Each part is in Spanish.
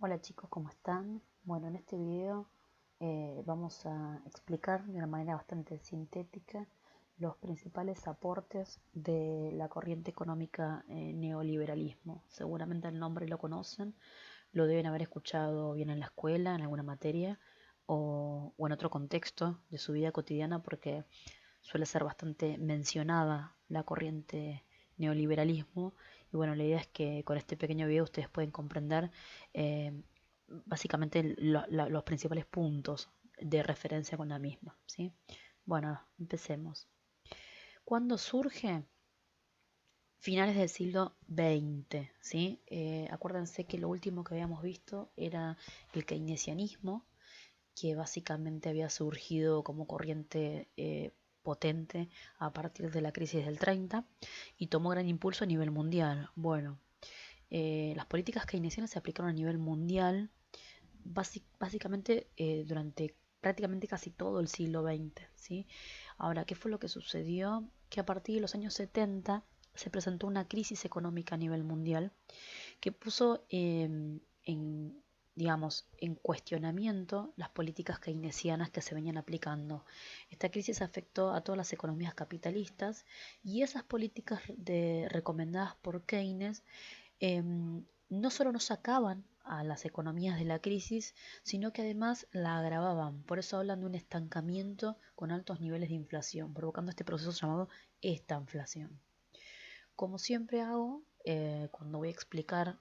Hola chicos, ¿cómo están? Bueno, en este video vamos a explicar de una manera bastante sintética los principales aportes de la corriente económica neoliberalismo. Seguramente el nombre lo conocen, lo deben haber escuchado bien en la escuela, en alguna materia o en otro contexto de su vida cotidiana porque suele ser bastante mencionada la corriente neoliberalismo. Y bueno, la idea es que con este pequeño video ustedes pueden comprender eh, básicamente los principales puntos de referencia con la misma, ¿sí? Bueno, empecemos. ¿Cuándo surge? Finales del siglo XX, ¿sí? Acuérdense que lo último que habíamos visto era el keynesianismo, que básicamente había surgido como corriente potente a partir de la crisis del 30 y tomó gran impulso a nivel mundial. Bueno, las políticas keynesianas se aplicaron a nivel mundial básicamente durante prácticamente casi todo el siglo XX, ¿sí? Ahora, ¿qué fue lo que sucedió? Que a partir de los años 70 se presentó una crisis económica a nivel mundial que puso en, digamos, en cuestionamiento las políticas keynesianas que se venían aplicando. Esta crisis afectó a todas las economías capitalistas y esas políticas recomendadas por Keynes no solo no sacaban a las economías de la crisis, sino que además la agravaban. Por eso hablan de un estancamiento con altos niveles de inflación, provocando este proceso llamado estanflación. Como siempre hago, cuando voy a explicar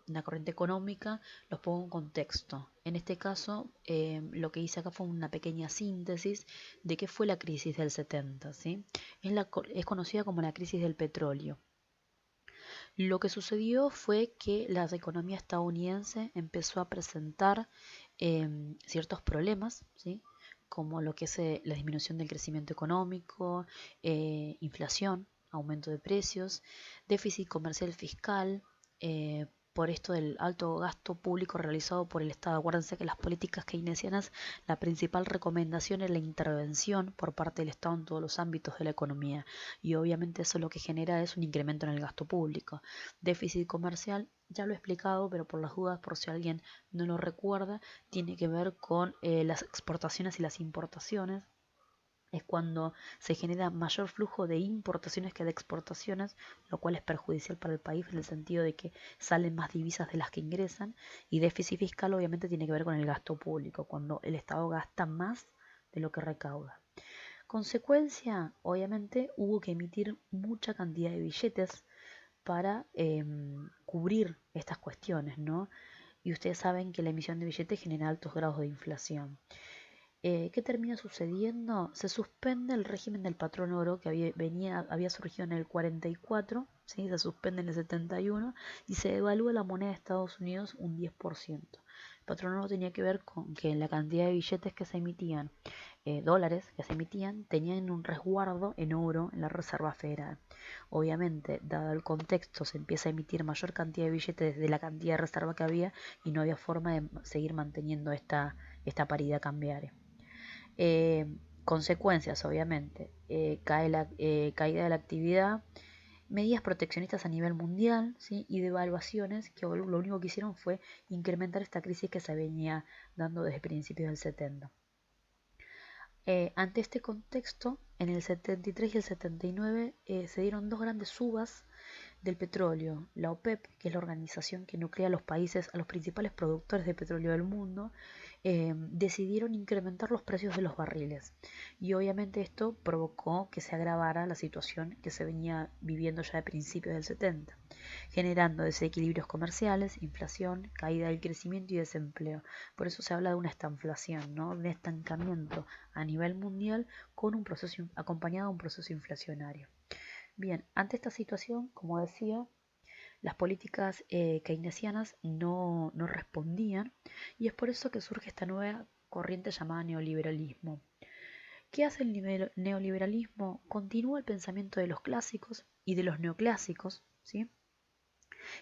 una corriente económica, los pongo en contexto. En este caso, lo que hice acá fue una pequeña síntesis de qué fue la crisis del 70, ¿sí? Es conocida como la crisis del petróleo. Lo que sucedió fue que la economía estadounidense empezó a presentar ciertos problemas, ¿sí? Como lo que es la disminución del crecimiento económico, inflación, aumento de precios, déficit comercial fiscal, por esto del alto gasto público realizado por el Estado. Acuérdense que las políticas keynesianas, la principal recomendación es la intervención por parte del Estado en todos los ámbitos de la economía y obviamente eso lo que genera es un incremento en el gasto público. Déficit comercial, ya lo he explicado, pero por las dudas, por si alguien no lo recuerda, tiene que ver con las exportaciones y las importaciones. Es cuando se genera mayor flujo de importaciones que de exportaciones, lo cual es perjudicial para el país en el sentido de que salen más divisas de las que ingresan. Y déficit fiscal obviamente tiene que ver con el gasto público, cuando el Estado gasta más de lo que recauda. Consecuencia, obviamente, hubo que emitir mucha cantidad de billetes para cubrir estas cuestiones, ¿no? Y ustedes saben que la emisión de billetes genera altos grados de inflación. ¿Qué termina sucediendo? Se suspende el régimen del patrón oro que había surgido en el 44, ¿sí? Se suspende en el 71 y se devalúa la moneda de Estados Unidos un 10%. El patrón oro tenía que ver con que la cantidad de billetes que se emitían, dólares que se emitían, tenían un resguardo en oro en la Reserva Federal. Obviamente, dado el contexto, se empieza a emitir mayor cantidad de billetes de la cantidad de reserva que había y no había forma de seguir manteniendo esta paridad cambiaria. Eh, Consecuencias, obviamente, cae la caída de la actividad, medidas proteccionistas a nivel mundial, ¿sí? Y devaluaciones que lo único que hicieron fue incrementar esta crisis que se venía dando desde principios del 70. Ante este contexto, en el 73 y el 79 se dieron dos grandes subas del petróleo. La OPEP, que es la organización que nuclea a los países, a los principales productores de petróleo del mundo, decidieron incrementar los precios de los barriles. Y obviamente esto provocó que se agravara la situación que se venía viviendo ya de principios del 70, generando desequilibrios comerciales, inflación, caída del crecimiento y desempleo. Por eso se habla de una estanflación, ¿no? Un estancamiento a nivel mundial con un proceso acompañado de un proceso inflacionario. Bien, ante esta situación, como decía, las políticas keynesianas no respondían y es por eso que surge esta nueva corriente llamada neoliberalismo. ¿Qué hace el neoliberalismo? Continúa el pensamiento de los clásicos y de los neoclásicos, ¿sí?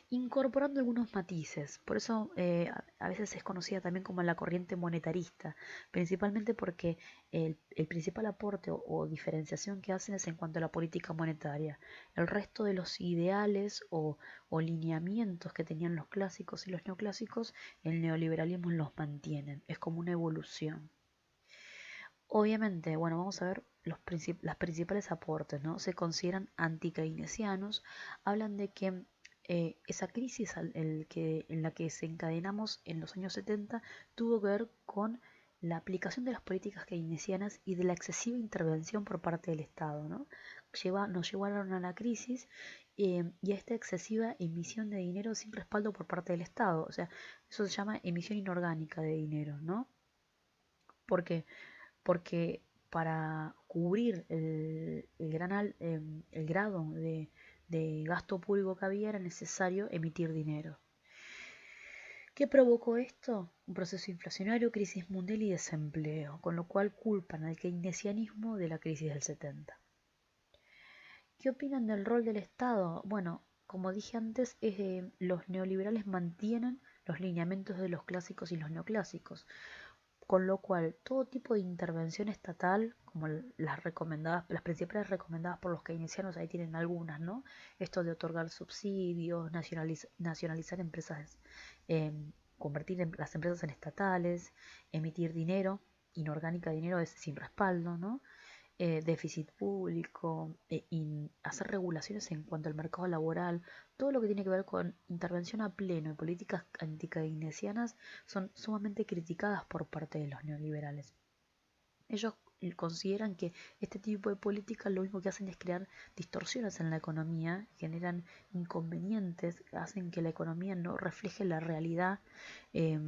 incorporando algunos matices. Por eso a veces es conocida también como la corriente monetarista, principalmente porque el principal aporte o diferenciación que hacen es en cuanto a la política monetaria. El resto de los ideales o lineamientos que tenían los clásicos y los neoclásicos, el neoliberalismo los mantienen. Es como una evolución. Obviamente, bueno, vamos a ver las principales aportes, ¿no? Se consideran anti-keynesianos, hablan de que esa crisis en la que desencadenamos en los años 70 tuvo que ver con la aplicación de las políticas keynesianas y de la excesiva intervención por parte del Estado, ¿no? Nos llevaron a la crisis y a esta excesiva emisión de dinero sin respaldo por parte del Estado. O sea, eso se llama emisión inorgánica de dinero, ¿no? ¿Por qué? Porque para cubrir el grado de gasto público que había era necesario emitir dinero. ¿Qué provocó esto? Un proceso inflacionario, crisis mundial y desempleo, con lo cual culpan al keynesianismo de la crisis del 70. ¿Qué opinan del rol del Estado? Bueno, como dije antes, los neoliberales mantienen los lineamientos de los clásicos y los neoclásicos, con lo cual todo tipo de intervención estatal, como las recomendadas, las principales recomendadas por los keynesianos, ahí tienen algunas, ¿no? Esto de otorgar subsidios, nacionalizar empresas, eh, convertir las empresas en estatales, emitir dinero, inorgánica dinero es sin respaldo, ¿no? Déficit público, hacer regulaciones en cuanto al mercado laboral, todo lo que tiene que ver con intervención a pleno y políticas antikeynesianas son sumamente criticadas por parte de los neoliberales. Ellos consideran que este tipo de políticas lo único que hacen es crear distorsiones en la economía, generan inconvenientes, hacen que la economía no refleje la realidad, eh,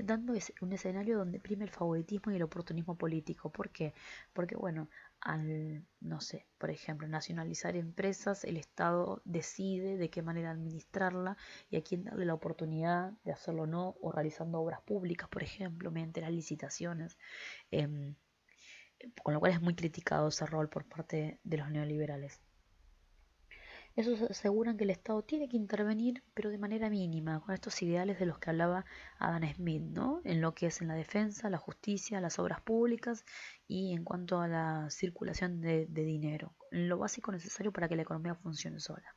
dando un escenario donde prime el favoritismo y el oportunismo político. ¿Por qué? Porque, bueno, al, no sé, por ejemplo, nacionalizar empresas, el Estado decide de qué manera administrarla y a quién darle la oportunidad de hacerlo o no, o realizando obras públicas, por ejemplo, mediante las licitaciones. Eh, con lo cual es muy criticado ese rol por parte de los neoliberales. Ellos aseguran que el Estado tiene que intervenir, pero de manera mínima, con estos ideales de los que hablaba Adam Smith, ¿no? En lo que es en la defensa, la justicia, las obras públicas y en cuanto a la circulación de dinero, lo básico necesario para que la economía funcione sola.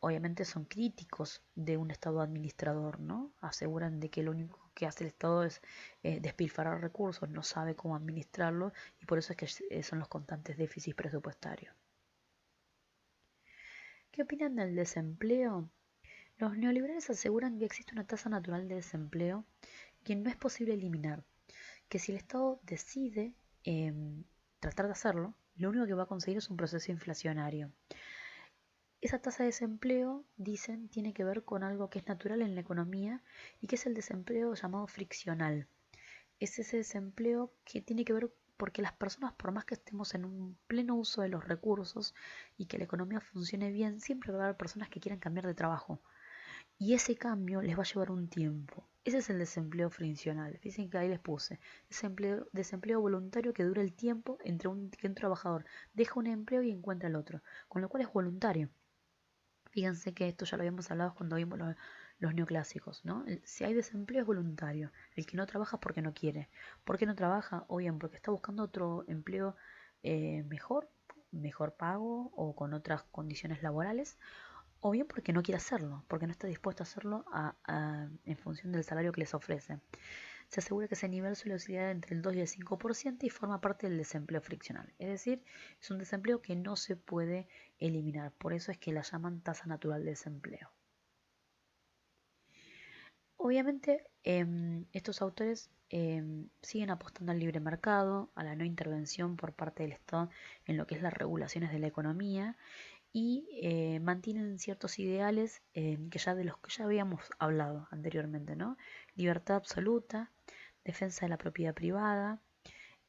Obviamente son críticos de un Estado administrador, ¿no? Aseguran de que lo único que hace el Estado es despilfarrar recursos, no sabe cómo administrarlos y por eso es que son los constantes déficits presupuestarios. ¿Qué opinan del desempleo? Los neoliberales aseguran que existe una tasa natural de desempleo que no es posible eliminar, que si el Estado decide tratar de hacerlo, lo único que va a conseguir es un proceso inflacionario. Esa tasa de desempleo, dicen, tiene que ver con algo que es natural en la economía y que es el desempleo llamado friccional. Es ese desempleo que tiene que ver porque las personas, por más que estemos en un pleno uso de los recursos y que la economía funcione bien, siempre va a haber personas que quieran cambiar de trabajo. Y ese cambio les va a llevar un tiempo. Ese es el desempleo friccional. Fíjense que ahí les puse. Desempleo voluntario que dura el tiempo entre que un trabajador deja un empleo y encuentra el otro. Con lo cual es voluntario. Fíjense que esto ya lo habíamos hablado cuando vimos los neoclásicos, ¿no? Si hay desempleo es voluntario. El que no trabaja es porque no quiere. ¿Por qué no trabaja? O bien porque está buscando otro empleo mejor pago o con otras condiciones laborales, o bien porque no quiere hacerlo, porque no está dispuesto a hacerlo en función del salario que les ofrece. Se asegura que ese nivel suele oscilar entre el 2 y el 5% y forma parte del desempleo friccional. Es decir, es un desempleo que no se puede eliminar. Por eso es que la llaman tasa natural de desempleo. Obviamente, estos autores siguen apostando al libre mercado, a la no intervención por parte del Estado en lo que es las regulaciones de la economía y mantienen ciertos ideales de los que ya habíamos hablado anteriormente, ¿no? Libertad absoluta, defensa de la propiedad privada,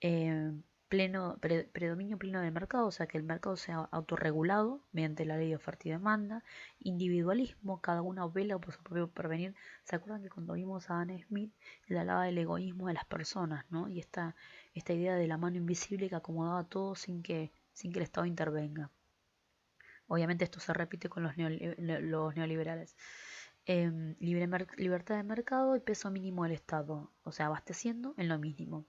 eh, predominio pleno del mercado, o sea que el mercado sea autorregulado mediante la ley de oferta y demanda, individualismo, cada uno vela por su propio porvenir. ¿Se acuerdan que cuando vimos a Anne Smith, él hablaba del egoísmo de las personas, ¿no? Y esta idea de la mano invisible que acomodaba todo sin que el Estado intervenga. Obviamente esto se repite con los neoliberales. Libertad de mercado y peso mínimo del Estado, o sea, abasteciendo en lo mínimo.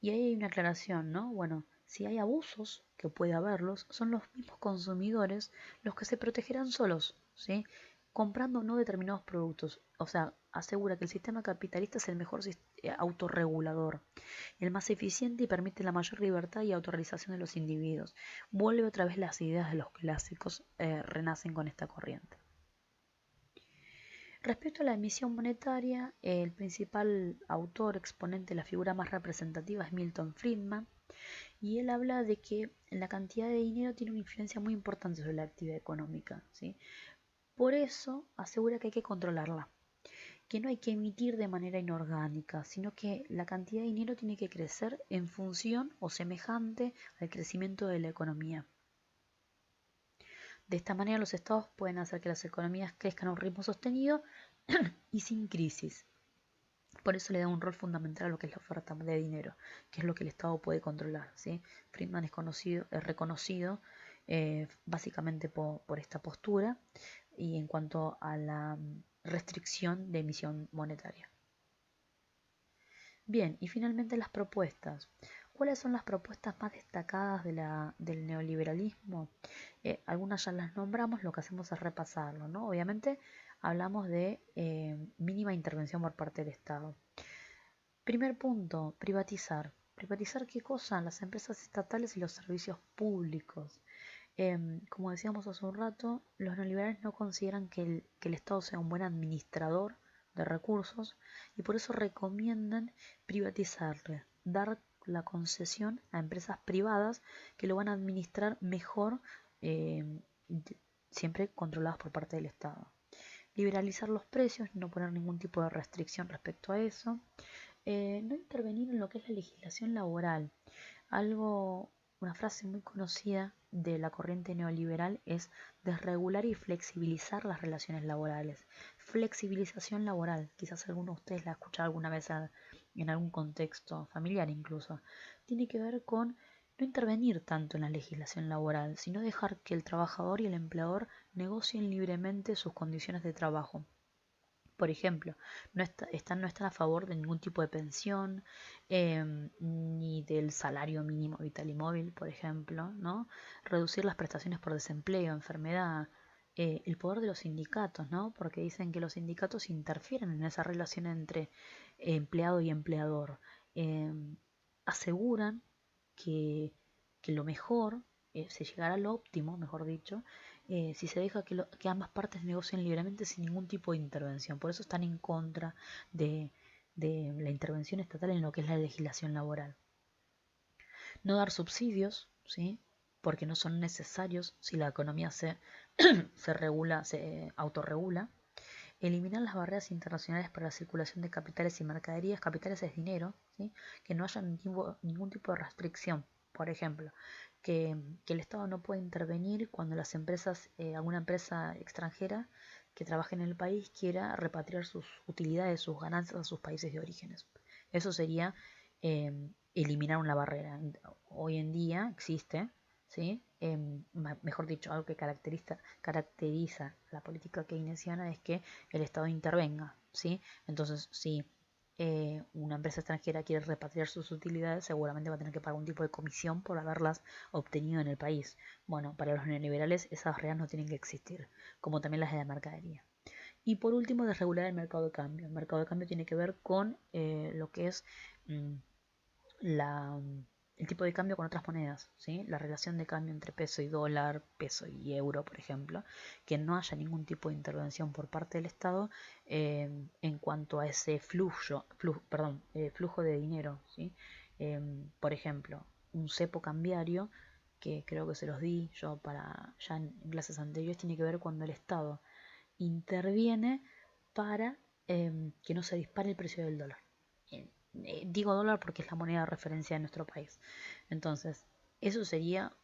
Y ahí hay una aclaración, ¿no? Bueno, si hay abusos, que puede haberlos, son los mismos consumidores los que se protegerán solos, ¿sí? Comprando no determinados productos. O sea, asegura que el sistema capitalista es el mejor autorregulador, el más eficiente y permite la mayor libertad y autorrealización de los individuos. Vuelve otra vez las ideas de los clásicos, renacen con esta corriente. Respecto a la emisión monetaria, el principal autor, exponente, la figura más representativa es Milton Friedman, y él habla de que la cantidad de dinero tiene una influencia muy importante sobre la actividad económica, ¿sí? Por eso asegura que hay que controlarla, que no hay que emitir de manera inorgánica, sino que la cantidad de dinero tiene que crecer en función o semejante al crecimiento de la economía. De esta manera los estados pueden hacer que las economías crezcan a un ritmo sostenido y sin crisis. Por eso le da un rol fundamental a lo que es la oferta de dinero, que es lo que el Estado puede controlar, ¿sí? Friedman es reconocido básicamente por esta postura y en cuanto a la restricción de emisión monetaria. Bien, y finalmente las propuestas. ¿Cuáles son las propuestas más destacadas del neoliberalismo? Algunas ya las nombramos, lo que hacemos es repasarlo, ¿no? Obviamente hablamos de mínima intervención por parte del Estado. Primer punto, privatizar. ¿Privatizar qué cosa? Las empresas estatales y los servicios públicos. Como decíamos hace un rato, los neoliberales no consideran que el Estado sea un buen administrador de recursos y por eso recomiendan privatizarle, dar la concesión a empresas privadas que lo van a administrar mejor, eh, siempre controladas por parte del Estado. Liberalizar los precios, no poner ningún tipo de restricción respecto a eso. No intervenir en lo que es la legislación laboral. Una frase muy conocida de la corriente neoliberal es desregular y flexibilizar las relaciones laborales. Flexibilización laboral, quizás alguno de ustedes la ha escuchado alguna vez en algún contexto familiar incluso. Tiene que ver con no intervenir tanto en la legislación laboral, sino dejar que el trabajador y el empleador negocien libremente sus condiciones de trabajo. Por ejemplo, no están a favor de ningún tipo de pensión, ni del salario mínimo vital y móvil, por ejemplo, ¿no? Reducir las prestaciones por desempleo, enfermedad, el poder de los sindicatos, ¿no? Porque dicen que los sindicatos interfieren en esa relación entre empleado y empleador. Aseguran que, que lo mejor, se llegará a lo óptimo, mejor dicho, si se deja que ambas partes negocien libremente sin ningún tipo de intervención. Por eso están en contra de, de la intervención estatal en lo que es la legislación laboral. No dar subsidios, ¿sí? Porque no son necesarios si la economía se regula, se autorregula. Eliminar las barreras internacionales para la circulación de capitales y mercaderías. Capitales es dinero, ¿sí? Que no haya ningún tipo de restricción. Por ejemplo, que el Estado no puede intervenir cuando las empresas, alguna empresa extranjera que trabaje en el país quiera repatriar sus utilidades, sus ganancias a sus países de orígenes. Eso sería eh, eliminar una barrera. Hoy en día existe, ¿sí? Mejor dicho, algo que caracteriza la política keynesiana es que el Estado intervenga, ¿sí? Entonces, si una empresa extranjera quiere repatriar sus utilidades, seguramente va a tener que pagar un tipo de comisión por haberlas obtenido en el país. Bueno, para los neoliberales esas reglas no tienen que existir, como también las de la mercadería. Y por último, desregular el mercado de cambio. El mercado de cambio tiene que ver con lo que es mm, la, el tipo de cambio con otras monedas, ¿sí? La relación de cambio entre peso y dólar, peso y euro, por ejemplo, que no haya ningún tipo de intervención por parte del Estado en cuanto a ese flujo de dinero, ¿sí? Por ejemplo, un cepo cambiario, que creo que se los di yo para ya en clases anteriores, tiene que ver cuando el Estado interviene para que no se dispare el precio del dólar. Digo dólar porque es la moneda de referencia de nuestro país. Entonces, eso sería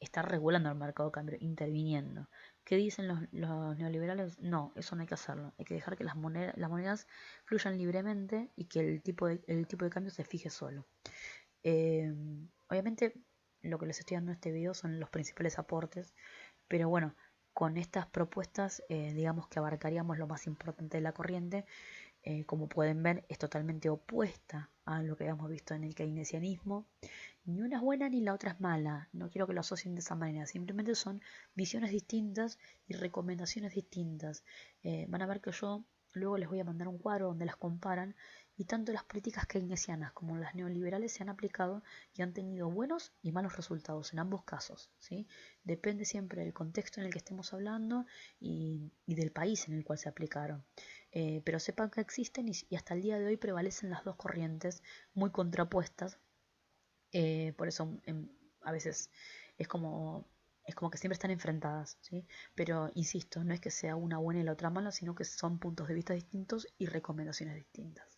estar regulando el mercado de cambio, interviniendo. ¿Qué dicen los neoliberales? No, eso no hay que hacerlo. Hay que dejar que las monedas fluyan libremente y que el tipo de cambio se fije solo. Obviamente, lo que les estoy dando en este video son los principales aportes. Pero bueno, con estas propuestas, digamos que abarcaríamos lo más importante de la corriente. Como pueden ver, es totalmente opuesta a lo que habíamos visto en el keynesianismo. Ni una es buena ni la otra es mala. No quiero que lo asocien de esa manera. Simplemente son visiones distintas y recomendaciones distintas. Van a ver que yo luego les voy a mandar un cuadro donde las comparan y tanto las políticas keynesianas como las neoliberales se han aplicado y han tenido buenos y malos resultados en ambos casos, ¿sí? Depende siempre del contexto en el que estemos hablando y del país en el cual se aplicaron. Pero sepan que existen y hasta el día de hoy prevalecen las dos corrientes muy contrapuestas. Por eso a veces es como, es como que siempre están enfrentadas, ¿sí? Pero insisto, no es que sea una buena y la otra mala, sino que son puntos de vista distintos y recomendaciones distintas.